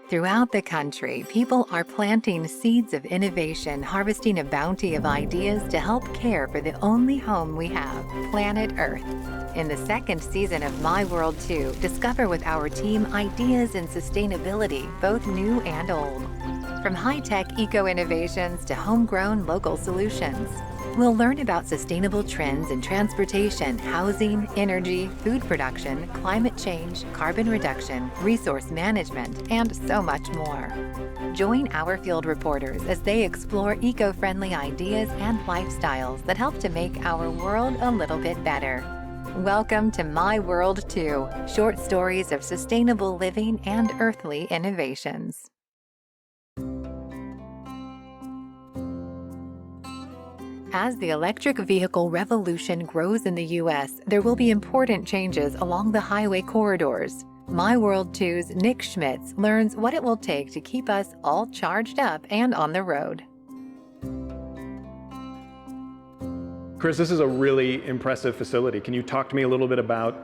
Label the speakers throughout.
Speaker 1: Throughout the country, people are planting seeds of innovation, harvesting a bounty of ideas to help care for the only home we have, planet Earth. In the second season of My World 2, discover with our team ideas in sustainability, both new and old. From high-tech eco-innovations to homegrown local solutions. We'll learn about sustainable trends in transportation, housing, energy, food production, climate change, carbon reduction, resource management, and so much more. Join our field reporters as they explore eco-friendly ideas and lifestyles that help to make our world a little bit better. Welcome to My World 2, short stories of sustainable living and earthly innovations. As the electric vehicle revolution grows in the U.S., there will be important changes along the highway corridors. My World 2's Nick Schmitz learns what it will take to keep us all charged up and on the road.
Speaker 2: Chris, this is a really impressive facility. Can you talk to me a little bit about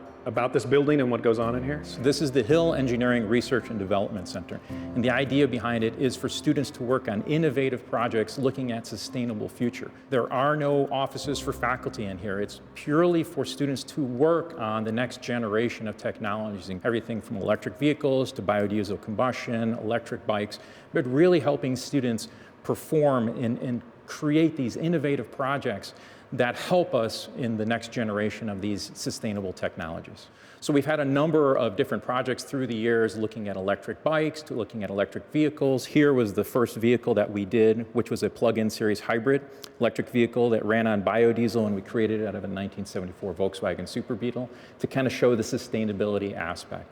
Speaker 2: this building and what goes on in here?
Speaker 3: So this is the Hill Engineering Research and Development Center. And the idea behind it is for students to work on innovative projects looking at sustainable future. There are no offices for faculty in here. It's purely for students to work on the next generation of technologies, everything from electric vehicles to biodiesel combustion, electric bikes, but really helping students perform and create these innovative projects that help us in the next generation of these sustainable technologies. So we've had a number of different projects through the years looking at electric bikes to looking at electric vehicles. Here was the first vehicle that we did, which was a plug-in series hybrid electric vehicle that ran on biodiesel, and we created it out of a 1974 Volkswagen Super Beetle to kind of show the sustainability aspect.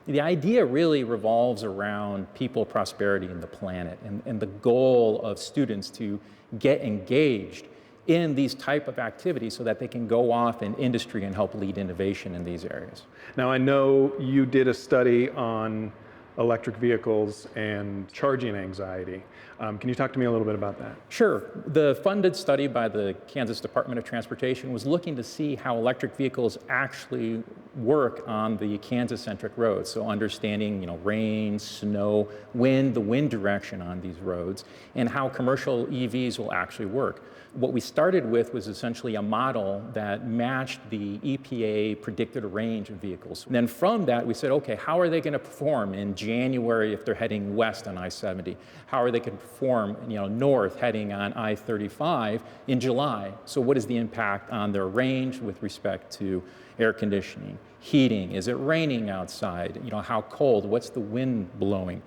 Speaker 3: The idea really revolves around people, prosperity, and the planet, and the goal of students to get engaged in these type of activities so that they can go off in industry and help lead innovation in these areas.
Speaker 2: Now, I know you did a study on electric vehicles and charging anxiety. Can you talk to me a little bit about that?
Speaker 3: Sure. The funded study by the Kansas Department of Transportation was looking to see how electric vehicles actually work on the Kansas-centric roads. So understanding, rain, snow, wind, the wind direction on these roads, and how commercial EVs will actually work. What we started with was essentially a model that matched the EPA predicted range of vehicles. And then from that, we said, okay, how are they going to perform in January if they're heading west on I-70? How are they going to perform, north heading on I-35 in July? So what is the impact on their range with respect to air conditioning, heating? Is it raining outside? How cold? What's the wind blowing?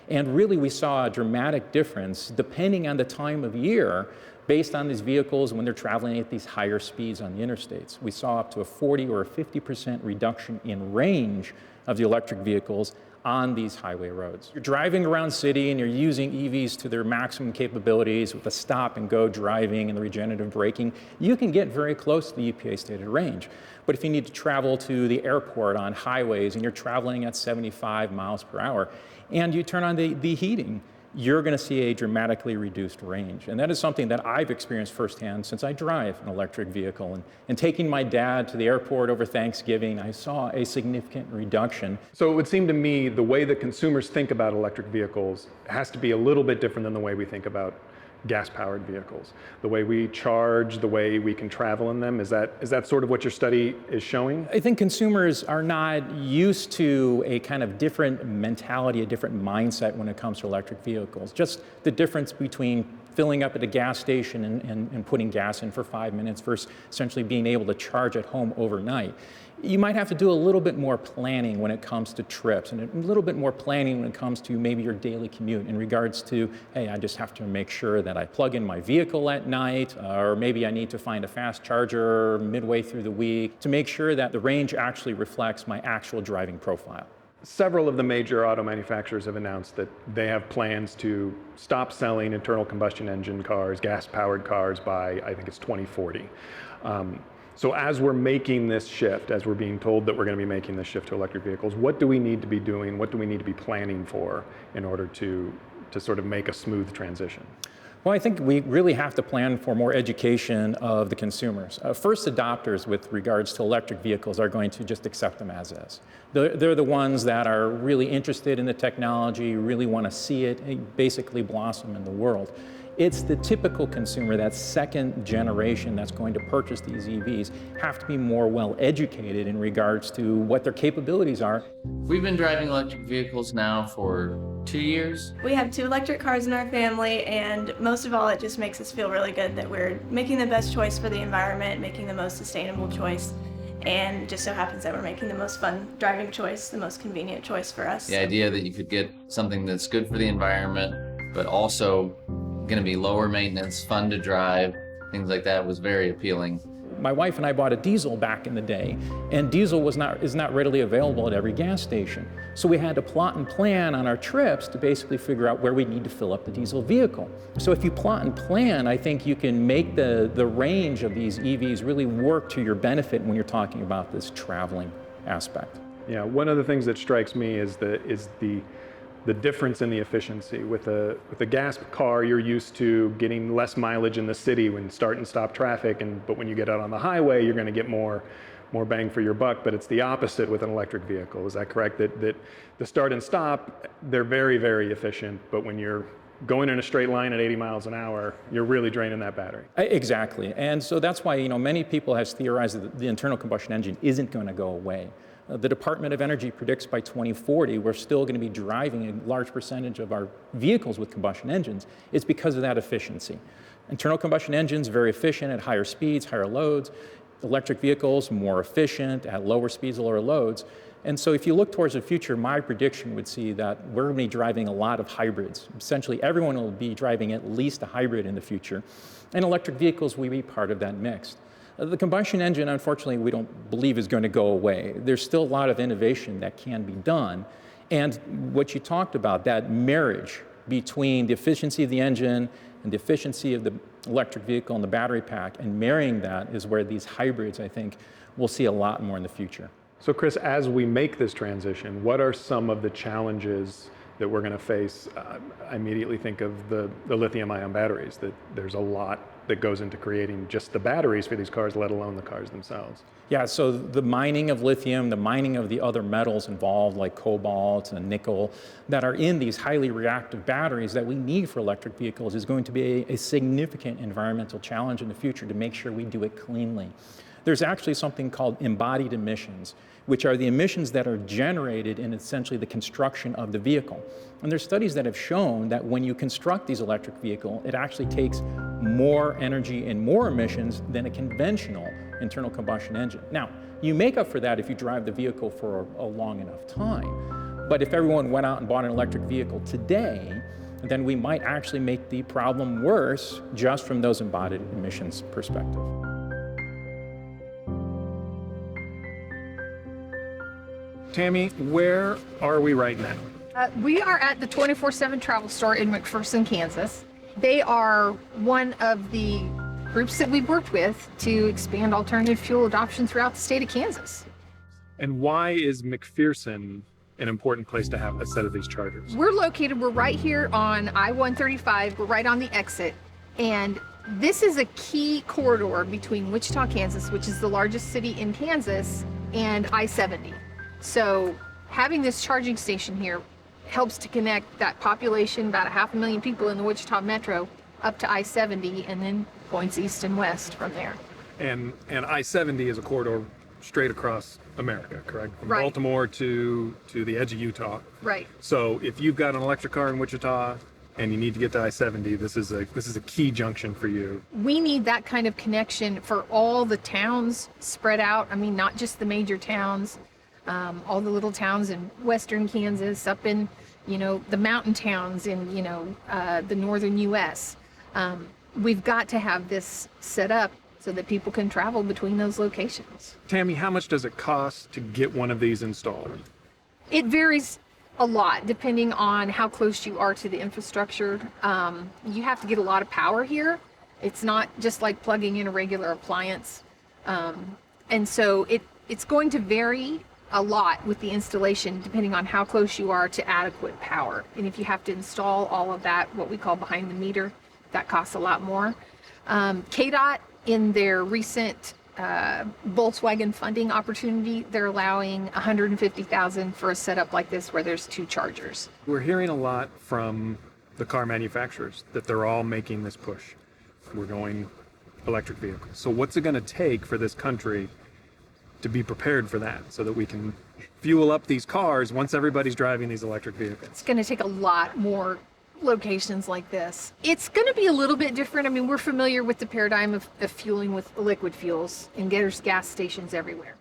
Speaker 3: And really, we saw a dramatic difference depending on the time of year based on these vehicles when they're traveling at these higher speeds on the interstates. We saw up to a 40 or a 50% reduction in range of the electric vehicles on these highway roads. You're driving around city and you're using EVs to their maximum capabilities with the stop and go driving and the regenerative braking. You can get very close to the EPA stated range. But if you need to travel to the airport on highways and you're traveling at 75 miles per hour and you turn on the heating, you're going to see a dramatically reduced range. And that is something that I've experienced firsthand since I drive an electric vehicle. And taking my dad to the airport over Thanksgiving, I saw a significant reduction.
Speaker 2: So it would seem to me the way that consumers think about electric vehicles has to be a little bit different than the way we think about gas-powered vehicles. The way we charge, the way we can travel in them, is that sort of what your study is showing?
Speaker 3: I think consumers are not used to a kind of different mentality, a different mindset when it comes to electric vehicles. Just the difference between filling up at a gas station and putting gas in for 5 minutes versus essentially being able to charge at home overnight. You might have to do a little bit more planning when it comes to trips and a little bit more planning when it comes to maybe your daily commute in regards to, hey, I just have to make sure that I plug in my vehicle at night, or maybe I need to find a fast charger midway through the week to make sure that the range actually reflects my actual driving profile.
Speaker 2: Several of the major auto manufacturers have announced that they have plans to stop selling internal combustion engine cars, gas-powered cars by, I think it's 2040. So as we're making this shift, as we're being told that we're going to be making this shift to electric vehicles, what do we need to be doing? What do we need to be planning for in order to sort of make a smooth transition?
Speaker 3: Well, I think we really have to plan for more education of the consumers. First adopters with regards to electric vehicles are going to just accept them as is. They're the ones that are really interested in the technology, really want to see it basically blossom in the world. It's the typical consumer, that second generation that's going to purchase these EVs, have to be more well educated in regards to what their capabilities are.
Speaker 4: We've been driving electric vehicles now for 2 years.
Speaker 5: We have 2 electric cars in our family, and most of all, it just makes us feel really good that we're making the best choice for the environment, making the most sustainable choice, and it just so happens that we're making the most fun driving choice, the most convenient choice for us.
Speaker 4: The idea that you could get something that's good for the environment, but also going to be lower maintenance, fun to drive, things like that was very appealing.
Speaker 3: My wife and I bought a diesel back in the day, and diesel is not readily available at every gas station. So we had to plot and plan on our trips to basically figure out where we need to fill up the diesel vehicle. So if you plot and plan, I think you can make the range of these EVs really work to your benefit when you're talking about this traveling aspect.
Speaker 2: Yeah, one of the things that strikes me is the difference in the efficiency. With a gas car, you're used to getting less mileage in the city when start and stop traffic, but when you get out on the highway, you're going to get more bang for your buck. But it's the opposite with an electric vehicle. Is that correct? That the start and stop, they're very, very efficient, but when you're going in a straight line at 80 miles an hour, you're really draining that battery.
Speaker 3: Exactly, and so that's why many people have theorized that the internal combustion engine isn't going to go away. The Department of Energy predicts by 2040 we're still going to be driving a large percentage of our vehicles with combustion engines. It's because of that efficiency. Internal combustion engines very efficient at higher speeds, higher loads. Electric vehicles more efficient at lower speeds, lower loads. And so if you look towards the future, my prediction would see that we're going to be driving a lot of hybrids. Essentially, everyone will be driving at least a hybrid in the future. And electric vehicles will be part of that mix. The combustion engine, unfortunately, we don't believe is going to go away. There's still a lot of innovation that can be done. And what you talked about, that marriage between the efficiency of the engine and the efficiency of the electric vehicle and the battery pack, and marrying that is where these hybrids, I think, we'll see a lot more in the future.
Speaker 2: So Chris, as we make this transition, what are some of the challenges that we're going to face? I immediately think of the lithium-ion batteries, that there's a lot that goes into creating just the batteries for these cars, let alone the cars themselves.
Speaker 3: Yeah, so the mining of lithium, the mining of the other metals involved, like cobalt and nickel, that are in these highly reactive batteries that we need for electric vehicles is going to be a significant environmental challenge in the future to make sure we do it cleanly. There's actually something called embodied emissions, which are the emissions that are generated in essentially the construction of the vehicle. And there's studies that have shown that when you construct these electric vehicles, it actually takes more energy and more emissions than a conventional internal combustion engine. Now, you make up for that if you drive the vehicle for a long enough time. But if everyone went out and bought an electric vehicle today, then we might actually make the problem worse just from those embodied emissions perspective.
Speaker 2: Tammy, where are we right now?
Speaker 6: We are at the 24/7 Travel Store in McPherson, Kansas. They are one of the groups that we've worked with to expand alternative fuel adoption throughout the state of Kansas.
Speaker 2: And why is McPherson an important place to have a set of these chargers?
Speaker 6: We're right here on I-135. We're right on the exit. And this is a key corridor between Wichita, Kansas, which is the largest city in Kansas, and I-70. So having this charging station here helps to connect that population, about 500,000 people in the Wichita metro, up to I-70 and then points east and west from there.
Speaker 2: And I-70 is a corridor straight across America, correct? From
Speaker 6: Right.
Speaker 2: Baltimore to the edge of Utah.
Speaker 6: Right.
Speaker 2: So if you've got an electric car in Wichita and you need to get to I-70, this is a key junction for you.
Speaker 6: We need that kind of connection for all the towns spread out. I mean, not just the major towns, all the little towns in western Kansas, up in, the mountain towns in, the northern U.S. We've got to have this set up so that people can travel between those locations.
Speaker 2: Tammy, how much does it cost to get one of these installed?
Speaker 6: It varies a lot depending on how close you are to the infrastructure. You have to get a lot of power here. It's not just like plugging in a regular appliance. And so it's going to vary a lot with the installation depending on how close you are to adequate power. And if you have to install all of that, what we call behind the meter, that costs a lot more. KDOT, in their recent Volkswagen funding opportunity, they're allowing $150,000 for a setup like this where there's 2 chargers.
Speaker 2: We're hearing a lot from the car manufacturers that they're all making this push. We're going electric vehicles. So what's it going to take for this country to be prepared for that so that we can fuel up these cars once everybody's driving these electric vehicles?
Speaker 6: It's going to take a lot more locations like this. It's going to be a little bit different. I mean, we're familiar with the paradigm of fueling with liquid fuels, and there's gas stations everywhere.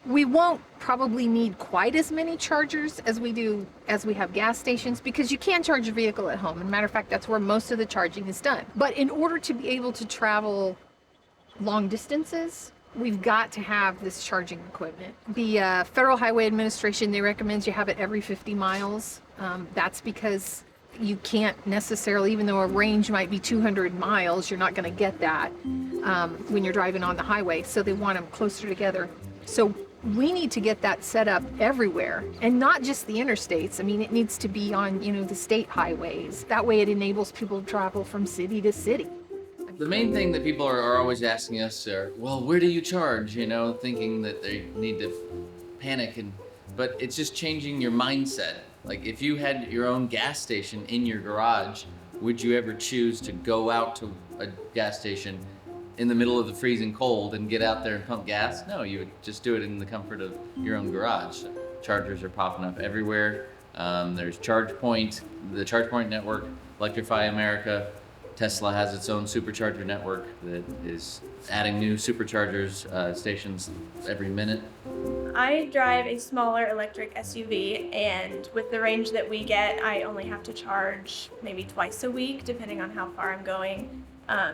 Speaker 6: We won't probably need quite as many chargers as we have gas stations, because you can charge your vehicle at home. As a matter of fact, that's where most of the charging is done. But in order to be able to travel long distances, we've got to have this charging equipment. The Federal Highway Administration, they recommend you have it every 50 miles. That's because you can't necessarily, even though a range might be 200 miles, you're not going to get that when you're driving on the highway. So they want them closer together. So we need to get that set up everywhere, and not just the interstates. I mean, it needs to be on, the state highways. That way it enables people to travel from city to city.
Speaker 4: The main thing that people are always asking us are, well, where do you charge? Thinking that they need to panic, but it's just changing your mindset. Like, if you had your own gas station in your garage, would you ever choose to go out to a gas station in the middle of the freezing cold and get out there and pump gas? No, you would just do it in the comfort of your own garage. Chargers are popping up everywhere. There's ChargePoint, the ChargePoint network, Electrify America. Tesla has its own supercharger network that is adding new superchargers stations every minute.
Speaker 5: I drive a smaller electric SUV, and with the range that we get, I only have to charge maybe twice a week, depending on how far I'm going.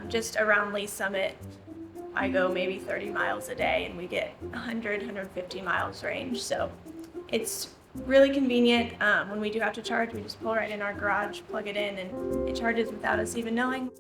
Speaker 5: Just around Lee Summit, I go maybe 30 miles a day, and we get 100, 150 miles range. So it's really convenient. When we do have to charge, we just pull right in our garage, plug it in, and it charges without us even knowing.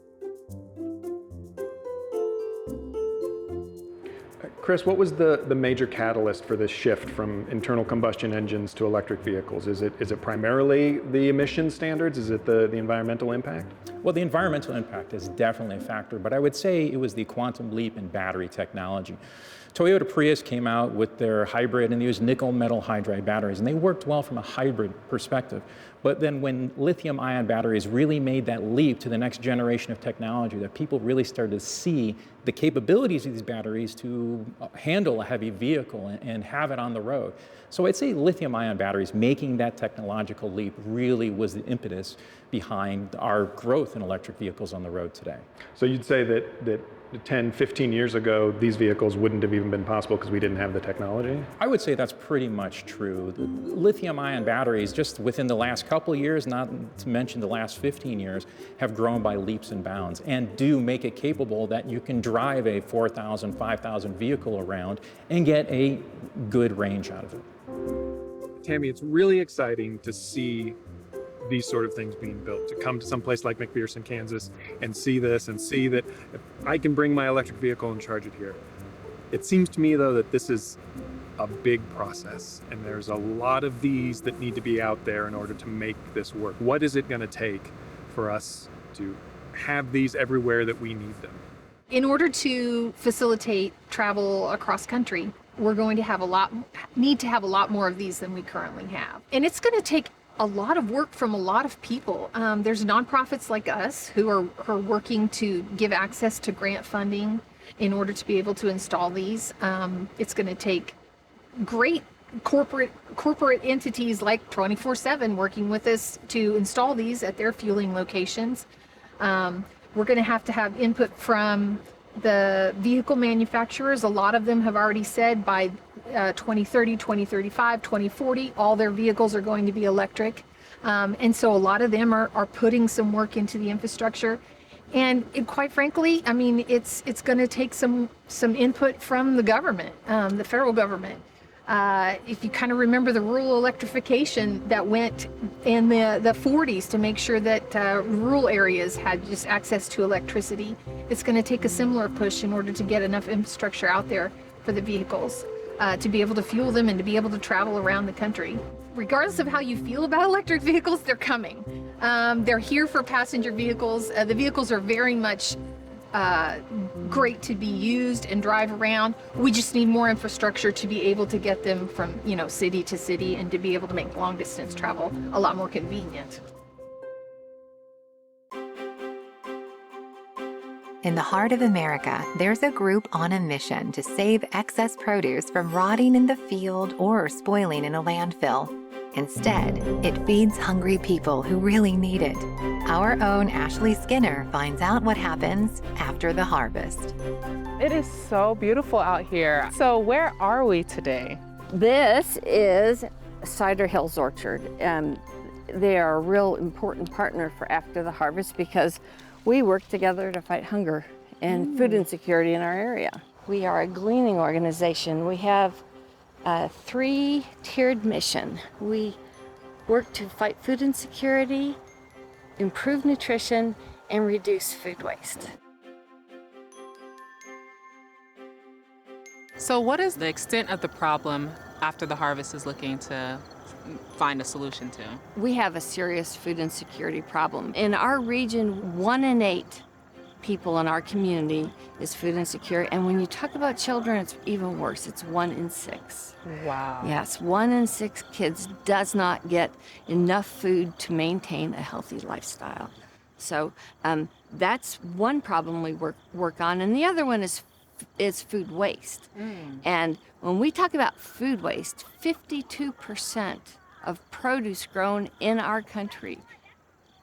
Speaker 2: Chris, what was the major catalyst for this shift from internal combustion engines to electric vehicles? Is it primarily the emission standards? Is it the environmental impact?
Speaker 3: Well, the environmental impact is definitely a factor, but I would say it was the quantum leap in battery technology. Toyota Prius came out with their hybrid, and they used nickel metal hydride batteries, and they worked well from a hybrid perspective. But then when lithium-ion batteries really made that leap to the next generation of technology, that people really started to see the capabilities of these batteries to handle a heavy vehicle and have it on the road. So I'd say lithium-ion batteries, making that technological leap, really was the impetus behind our growth in electric vehicles on the road today.
Speaker 2: So you'd say that 10, 15 years ago, these vehicles wouldn't have even been possible because we didn't have the technology?
Speaker 3: I would say that's pretty much true. The lithium-ion batteries, just within the last couple of years, not to mention the last 15 years, have grown by leaps and bounds and do make it capable that you can drive a 4,000, 5,000 vehicle around and get a good range out of it.
Speaker 2: Tammy, it's really exciting to see these sort of things being built, to come to some place like McPherson, Kansas, and see this and see that if I can bring my electric vehicle and charge it here. It seems to me, though, that this is a big process, and there's a lot of these that need to be out there in order to make this work. What is it going to take for us to have these everywhere that we need them?
Speaker 6: In order to facilitate travel across country, we're going to need to have a lot more of these than we currently have. And it's going to take a lot of work from a lot of people. There's nonprofits like us who are working to give access to grant funding in order to be able to install these. It's going to take great corporate entities like 24/7 working with us to install these at their fueling locations. We're going to have input from the vehicle manufacturers. A lot of them have already said by 2030, 2035, 2040, all their vehicles are going to be electric. And so a lot of them are putting some work into the infrastructure. And quite frankly, I mean, it's going to take some input from the government, the federal government. If you kind of remember the rural electrification that went in the 40s to make sure that rural areas had just access to electricity, it's going to take a similar push in order to get enough infrastructure out there for the vehicles to be able to fuel them and to be able to travel around the country. Regardless of how you feel about electric vehicles, they're coming. They're here for passenger vehicles. The vehicles are very much great to be used and drive around. We just need more infrastructure to be able to get them from, city to city and to be able to make long distance travel a lot more convenient.
Speaker 1: In the heart of America, there's a group on a mission to save excess produce from rotting in the field or spoiling in a landfill. Instead, it feeds hungry people who really need it. Our own Ashlee Skinner finds out what happens after the harvest.
Speaker 7: It is so beautiful out here. So where are we today?
Speaker 8: This is Cider Hills Orchard. They are a real important partner for after the harvest because we work together to fight hunger and food insecurity in our area. We are a gleaning organization. We have a 3-tiered mission. We work to fight food insecurity, improve nutrition, and reduce food waste.
Speaker 7: So what is the extent of the problem after the harvest is looking to find a solution to?
Speaker 8: We have a serious food insecurity problem. In our region, 1 in 8 people in our community is food insecure. And when you talk about children, it's even worse. It's 1 in 6.
Speaker 7: Wow.
Speaker 8: Yes, 1 in 6 kids does not get enough food to maintain a healthy lifestyle. So that's one problem we work on. And the other one is food waste. And when we talk about food waste, 52% of produce grown in our country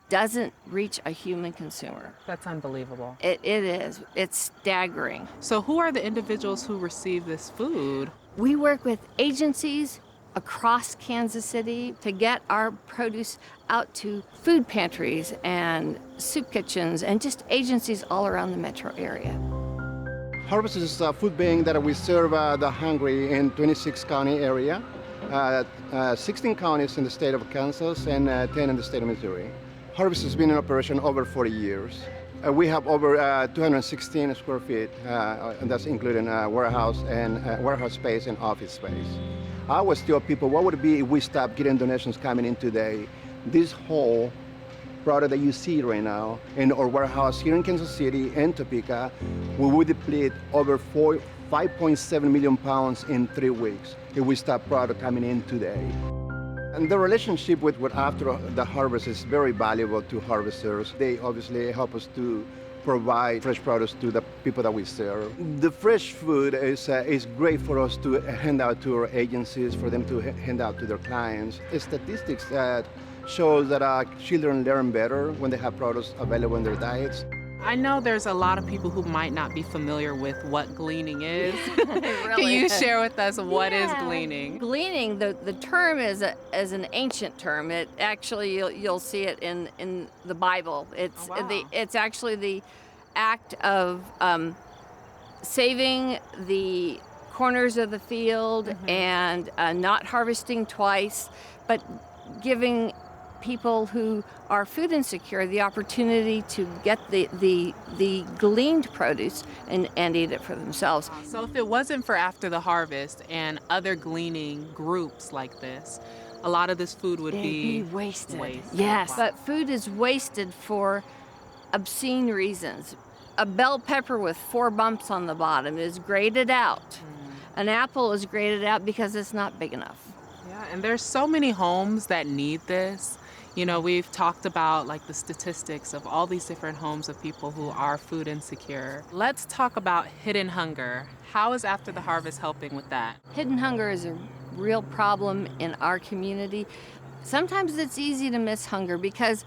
Speaker 8: doesn't reach a human consumer.
Speaker 7: That's unbelievable.
Speaker 8: It is. It's staggering.
Speaker 7: So who are the individuals who receive this food?
Speaker 8: We work with agencies across Kansas City to get our produce out to food pantries and soup kitchens and just agencies all around the metro area.
Speaker 9: Harvest is a food bank that we serve the hungry in 26 county area, 16 counties in the state of Kansas and 10 in the state of Missouri. Harvest has been in operation over 40 years. We have over 216 square feet, and that's including warehouse and warehouse space and office space. I always tell people, what would it be if we stopped getting donations coming in today? This whole product that you see right now in our warehouse here in Kansas City and Topeka, we would deplete over 5.7 million pounds in 3 weeks if we stop product coming in today. And the relationship with after the harvest is very valuable to harvesters. They obviously help us to provide fresh produce to the people that we serve. The fresh food is great for us to hand out to our agencies, for them to hand out to their clients. Statistics that shows that children learn better when they have produce available in their diets.
Speaker 7: I know there's a lot of people who might not be familiar with what gleaning is.
Speaker 8: Really?
Speaker 7: Can you share with us what is gleaning?
Speaker 8: Gleaning, the term is an ancient term. It actually, you'll see it in the Bible. It's actually the act of saving the corners of the field and not harvesting twice, but giving people who are food insecure the opportunity to get the gleaned produce and eat it for themselves.
Speaker 7: So if it wasn't for after the harvest and other gleaning groups like this, a lot of this food would be
Speaker 8: wasted. Yes, but food is wasted for obscene reasons. A bell pepper with 4 bumps on the bottom is graded out. An apple is graded out because it's not big enough.
Speaker 7: Yeah, and there's so many homes that need this. You know, we've talked about like the statistics of all these different homes of people who are food insecure. Let's talk about hidden hunger. How is After the Harvest helping with that?
Speaker 8: Hidden hunger is a real problem in our community. Sometimes it's easy to miss hunger because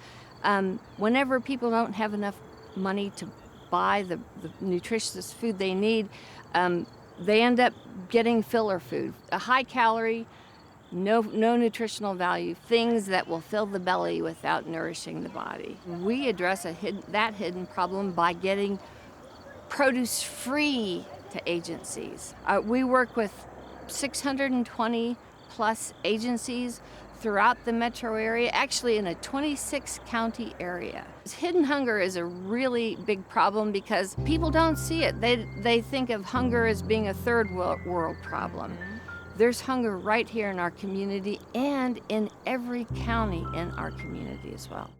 Speaker 8: whenever people don't have enough money to buy the nutritious food they need, they end up getting filler food, a high calorie, no nutritional value, things that will fill the belly without nourishing the body. We address that hidden problem by getting produce free to agencies. We work with 620 plus agencies throughout the metro area, actually in a 26 county area. Hidden hunger is a really big problem because people don't see it. They think of hunger as being a third world problem. There's hunger right here in our community and in every county in our community as well.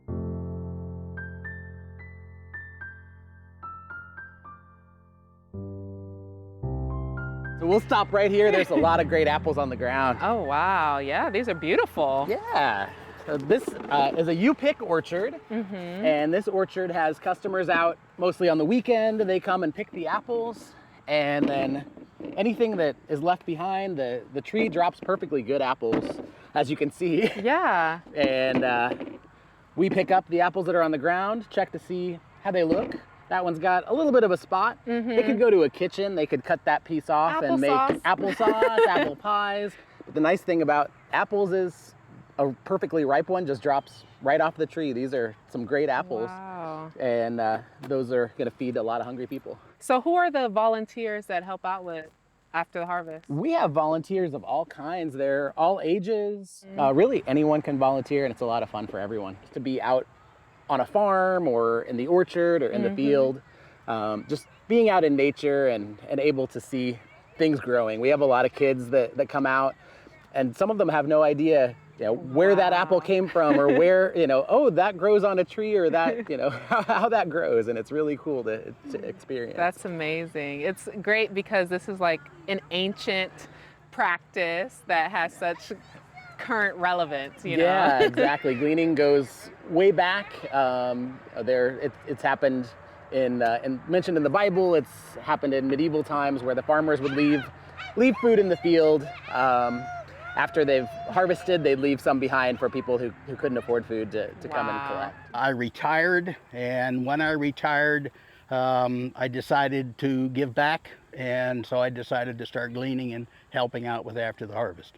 Speaker 10: So we'll stop right here. There's a lot of great apples on the ground.
Speaker 7: Oh, wow. Yeah, these are beautiful.
Speaker 10: Yeah. So this is a U-pick orchard, and this orchard has customers out mostly on the weekend. They come and pick the apples, and then anything that is left behind, the tree drops perfectly good apples, as you can see.
Speaker 7: Yeah.
Speaker 10: And we pick up the apples that are on the ground, check to see how they look. That one's got a little bit of a spot. They could go to a kitchen, they could cut that piece off and make applesauce, apple pies. But the nice thing about apples is a perfectly ripe one just drops right off the tree. These are some great apples.
Speaker 7: Wow.
Speaker 10: And those are gonna feed a lot of hungry people.
Speaker 7: So who are the volunteers that help out with after the harvest?
Speaker 10: We have volunteers of all kinds. They're all ages. Really anyone can volunteer, and it's a lot of fun for everyone to be out on a farm or in the orchard or in the field. Just being out in nature and able to see things growing. We have a lot of kids that come out, and some of them have no idea where that apple came from, or where, oh, that grows on a tree, or that, how that grows. And it's really cool to experience.
Speaker 7: That's amazing. It's great because this is like an ancient practice that has such current relevance,
Speaker 10: Yeah, exactly. Gleaning goes way back. It's happened in mentioned in the Bible. It's happened in medieval times where the farmers would leave food in the field. After they've harvested, they'd leave some behind for people who couldn't afford food to come and collect.
Speaker 11: I retired, and when I retired, I decided to give back, and so I decided to start gleaning and helping out with after the harvest.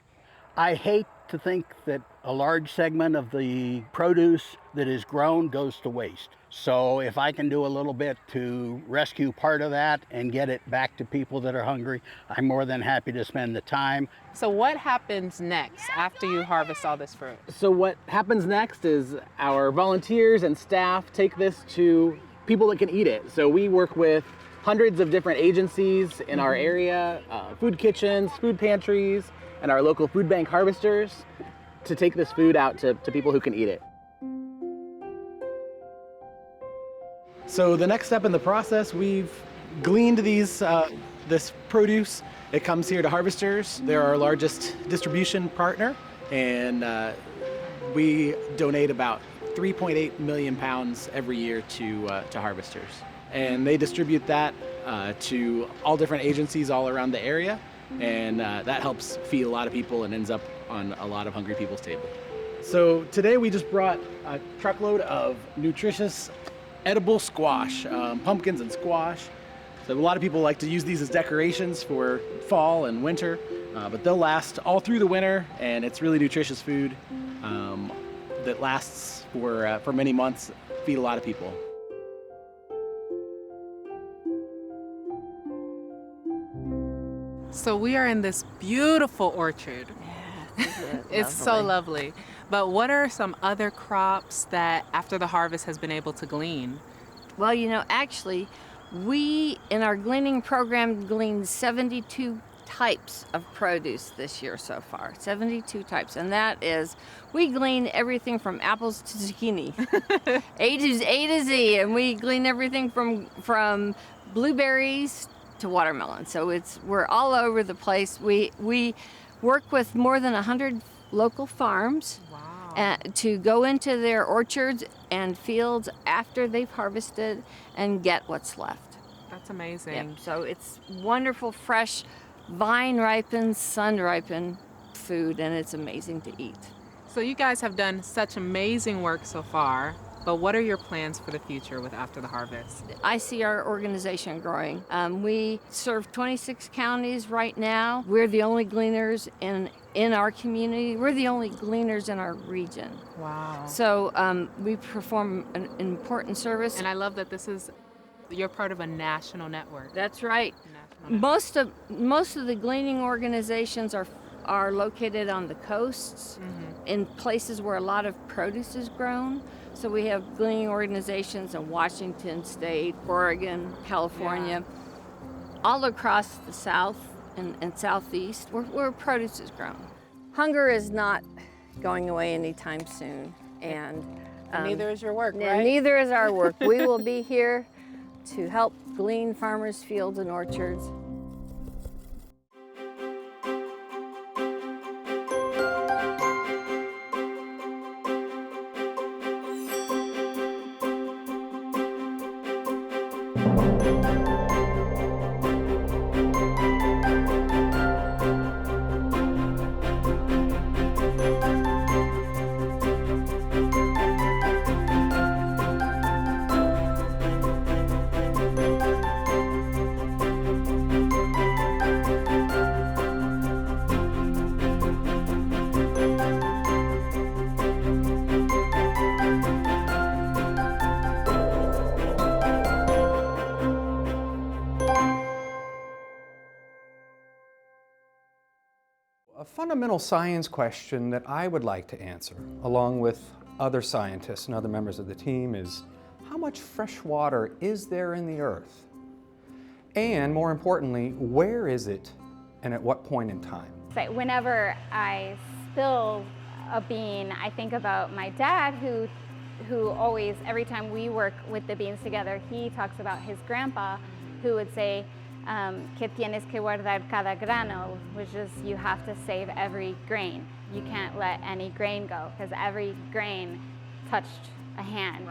Speaker 11: I hate to think that a large segment of the produce that is grown goes to waste. So if I can do a little bit to rescue part of that and get it back to people that are hungry, I'm more than happy to spend the time.
Speaker 7: So what happens next after you harvest all this fruit?
Speaker 10: So what happens next is our volunteers and staff take this to people that can eat it. So we work with hundreds of different agencies in our area, food kitchens, food pantries, and our local food bank harvesters to take this food out to people who can eat it. So the next step in the process, we've gleaned this produce. It comes here to harvesters. They're our largest distribution partner, and we donate about 3.8 million pounds every year to harvesters. And they distribute that to all different agencies all around the area. And that helps feed a lot of people and ends up on a lot of hungry people's table. So today we just brought a truckload of nutritious edible squash, pumpkins and squash. So a lot of people like to use these as decorations for fall and winter, but they'll last all through the winter, and it's really nutritious food that lasts for many months, feed a lot of people.
Speaker 7: So we are in this beautiful orchard.
Speaker 8: Yeah,
Speaker 7: it's so lovely. But what are some other crops that after the harvest has been able to glean?
Speaker 8: Well, actually, we in our gleaning program gleaned 72 types of produce this year so far. 72 types. And that is, we glean everything from apples to zucchini. A to Z. And we glean everything from blueberries to watermelon. So we're all over the place. We work with more than 100 local farms.
Speaker 7: Wow.
Speaker 8: To go into their orchards and fields after they've harvested and get what's left.
Speaker 7: That's amazing.
Speaker 8: Yep. So it's wonderful, fresh, vine-ripened, sun-ripened food, and it's amazing to eat.
Speaker 7: So you guys have done such amazing work so far, but what are your plans for the future with After the Harvest?
Speaker 8: I see our organization growing. We serve 26 counties right now. We're the only gleaners in our community. We're the only gleaners in our region.
Speaker 7: Wow.
Speaker 8: So we perform an important service.
Speaker 7: And I love that you're part of a national network.
Speaker 8: That's right. Most of the gleaning organizations are located on the coasts, in places where a lot of produce is grown. So we have gleaning organizations in Washington State, Oregon, California, all across the South and Southeast where produce is grown. Hunger is not going away anytime soon. And
Speaker 7: neither is your work, right?
Speaker 8: Neither is our work. We will be here to help glean farmers' fields and orchards.
Speaker 12: A fundamental science question that I would like to answer, along with other scientists and other members of the team, is how much fresh water is there in the earth? And more importantly, where is it and at what point in time?
Speaker 13: Whenever I spill a bean, I think about my dad who always, every time we work with the beans together, he talks about his grandpa who would say, que tienes que guardar cada grano, which is you have to save every grain. You can't let any grain go because every grain touched a hand.